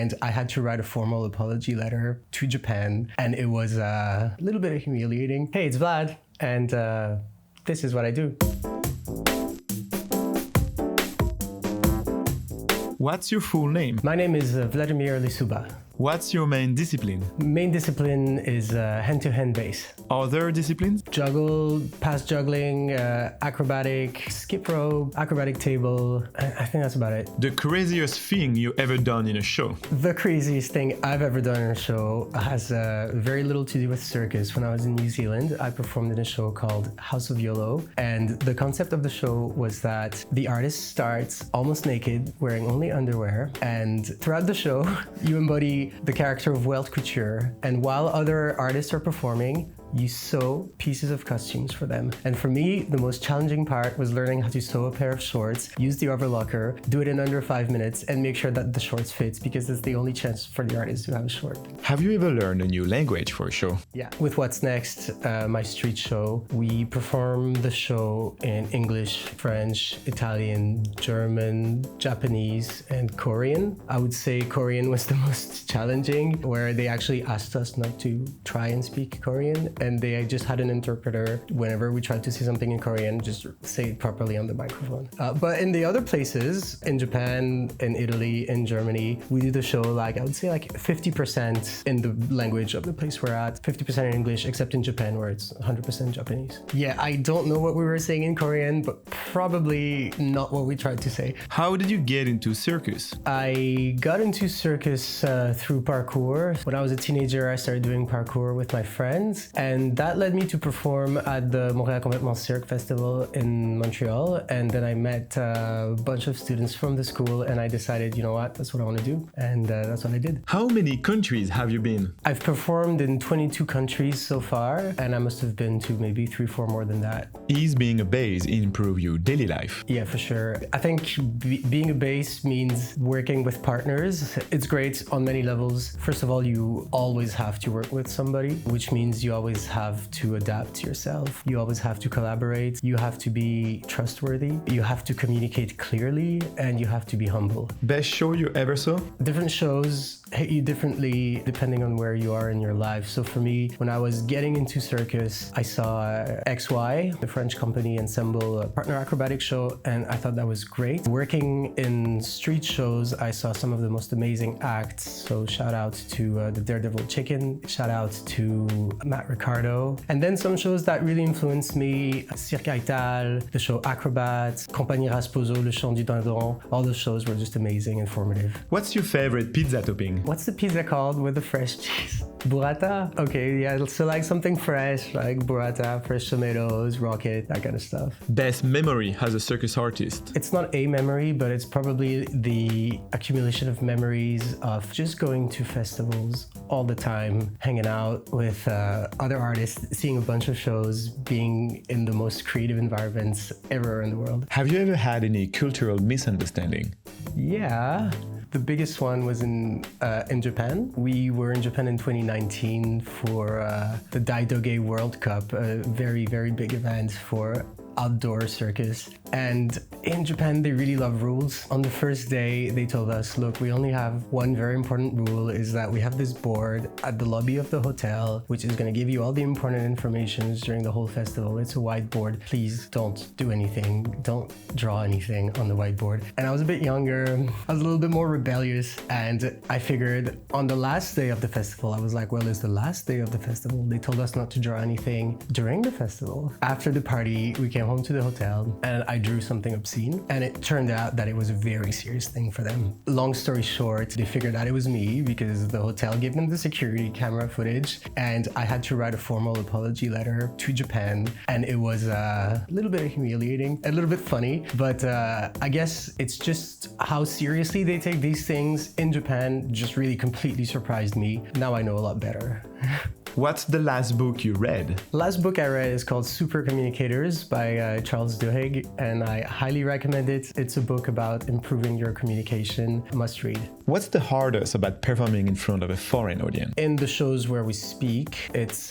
and I had to write a formal apology letter to Japan, and it was a little bit humiliating. Hey, it's Vlad, and this is what I do. What's your full name? My name is Vladimir Lisuba. What's your main discipline? Main discipline is hand-to-hand bass. Other disciplines? Juggle, pass juggling, acrobatic, skip rope, acrobatic table. I think that's about it. The craziest thing you ever done in a show? The craziest thing I've ever done in a show has very little to do with circus. When I was in New Zealand, I performed in a show called House of YOLO, and the concept of the show was that the artist starts almost naked, wearing only underwear, and throughout the show, you embody the character of Wild Couture, and while other artists are performing, you sew pieces of costumes for them. And for me, the most challenging part was learning how to sew a pair of shorts, use the overlocker, do it in under 5 minutes, and make sure that the shorts fit, because it's the only chance for the artist to have a short. Have you ever learned a new language for a show? Yeah. With What's Next, my street show, we perform the show in English, French, Italian, German, Japanese, and Korean. I would say Korean was the most challenging, where they actually asked us not to try and speak Korean, and they just had an interpreter. Whenever we tried to say something in Korean, just say it properly on the microphone. But in the other places, in Japan, in Italy, in Germany, we do the show like, I would say like 50% in the language of the place we're at, 50% in English, except in Japan where it's 100% Japanese. Yeah, I don't know what we were saying in Korean, but probably not what we tried to say. How did you get into circus? I got into circus through parkour. When I was a teenager, I started doing parkour with my friends, and that led me to perform at the Montréal Complètement Cirque Festival in Montreal. And then I met a bunch of students from the school, and I decided, you know what, that's what I want to do. And that's what I did. How many countries have you been? I've performed in 22 countries so far, and I must have been to maybe 3-4 more than that. Is being a bass improve your daily life? Yeah, for sure. I think being a bass means working with partners. It's great on many levels. First of all, you always have to work with somebody, which means you always have to adapt to yourself. You always have to collaborate. You have to be trustworthy. You have to communicate clearly, and you have to be humble. Best show you ever saw? Different shows hit you differently depending on where you are in your life. So for me, when I was getting into circus, I saw XY, the French company Ensemble partner acrobatic show, and I thought that was great. Working in street shows, I saw some of the most amazing acts. So shout out to the Daredevil Chicken, shout out to Matt Ricardo. And then some shows that really influenced me, Cirque Aital, the show Acrobat, Compagnie Rasposo, Le Chant du Dindon. All those shows were just amazing and formative. What's your favorite pizza topping? What's the pizza called with the fresh cheese? Burrata? Okay, yeah, so like something fresh, like burrata, fresh tomatoes, rocket, that kind of stuff. Best memory as a circus artist? It's not a memory, but it's probably the accumulation of memories of just going to festivals all the time, hanging out with other artists, seeing a bunch of shows, being in the most creative environments everywhere in the world. Have you ever had any cultural misunderstanding? Yeah. The biggest one was in Japan. We were in Japan in 2019 for the Daidoge World Cup, a very, very big event for outdoor circus. And in Japan, they really love rules. On the first day, they told us, look, we only have one very important rule, is that we have this board at the lobby of the hotel, which is going to give you all the important information during the whole festival. It's a whiteboard. Please don't do anything. Don't draw anything on the whiteboard. And I was a bit younger. I was a little bit more rebellious. And I figured on the last day of the festival, I was like, well, it's the last day of the festival. They told us not to draw anything during the festival. After the party, we came home to the hotel and I drew something obscene, and it turned out that it was a very serious thing for them. Long story short, they figured out it was me because the hotel gave them the security camera footage, and I had to write a formal apology letter to Japan, and it was a little bit humiliating, a little bit funny, but I guess it's just how seriously they take these things in Japan just really completely surprised me. Now I know a lot better. What's the last book you read? Last book I read is called Super Communicators by Charles Duhigg, and I highly recommend it. It's a book about improving your communication. Must read. What's the hardest about performing in front of a foreign audience? In the shows where we speak, it's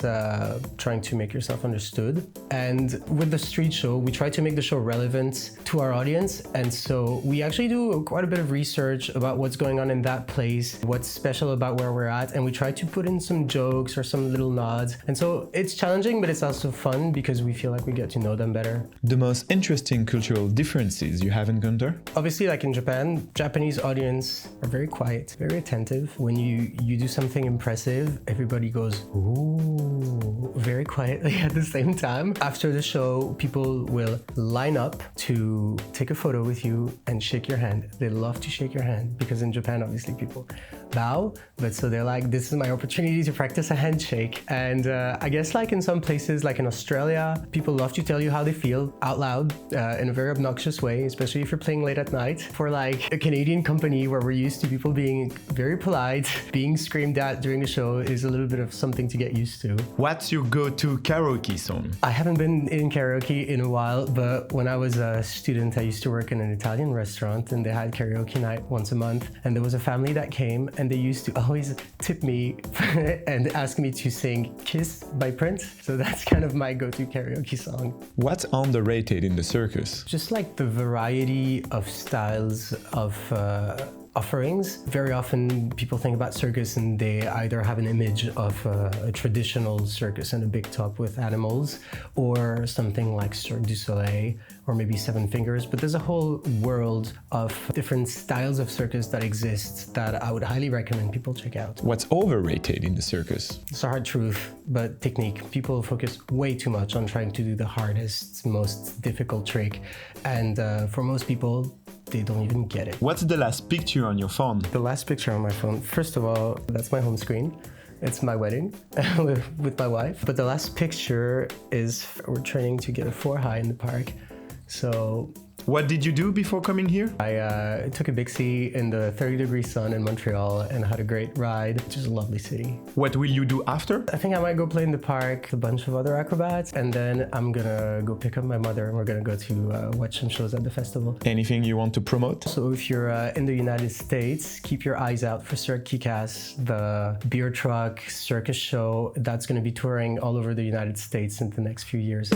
trying to make yourself understood. And with the street show, we try to make the show relevant to our audience. And so we actually do quite a bit of research about what's going on in that place, what's special about where we're at, and we try to put in some jokes or some little nods. And so it's challenging, but it's also fun because we feel like we get to know them better. The most interesting cultural differences you have encountered? Obviously, like in Japan, Japanese audience are very quiet, very attentive. When you do something impressive, everybody goes, ooh, very quietly at the same time. After the show, people will line up to take a photo with you and shake your hand. They love to shake your hand because in Japan, obviously, people bow, but so they're like, this is my opportunity to practice a handshake. And I guess like in some places, like in Australia, people love to tell you how they feel out loud in a very obnoxious way, especially if you're playing late at night. For like a Canadian company where we're used to people being very polite, being screamed at during the show is a little bit of something to get used to. What's your go-to karaoke song? I haven't been in karaoke in a while, but when I was a student, I used to work in an Italian restaurant and they had karaoke night once a month. And there was a family that came and they used to always tip me and ask me to sing Kiss by Prince. So that's kind of my go-to karaoke song. What's underrated in the circus? Just like the variety of styles of offerings. Very often people think about circus and they either have an image of a traditional circus and a big top with animals, or something like Cirque du Soleil, or maybe Seven Fingers, but there's a whole world of different styles of circus that exists that I would highly recommend people check out. What's overrated in the circus? It's a hard truth, but technique. People focus way too much on trying to do the hardest, most difficult trick, and for most people, they don't even get it. What's the last picture on your phone? The last picture on my phone, first of all, that's my home screen. It's my wedding with my wife. But the last picture is we're training to get a 4-high in the park. So what did you do before coming here? I took a Bixi in the 30-degree sun in Montreal and had a great ride, which is a lovely city. What will you do after? I think I might go play in the park, a bunch of other acrobats, and then I'm gonna go pick up my mother and we're gonna go to watch some shows at the festival. Anything you want to promote? So if you're in the United States, keep your eyes out for Cirque Kick-Ass, the beer truck circus show that's gonna be touring all over the United States in the next few years.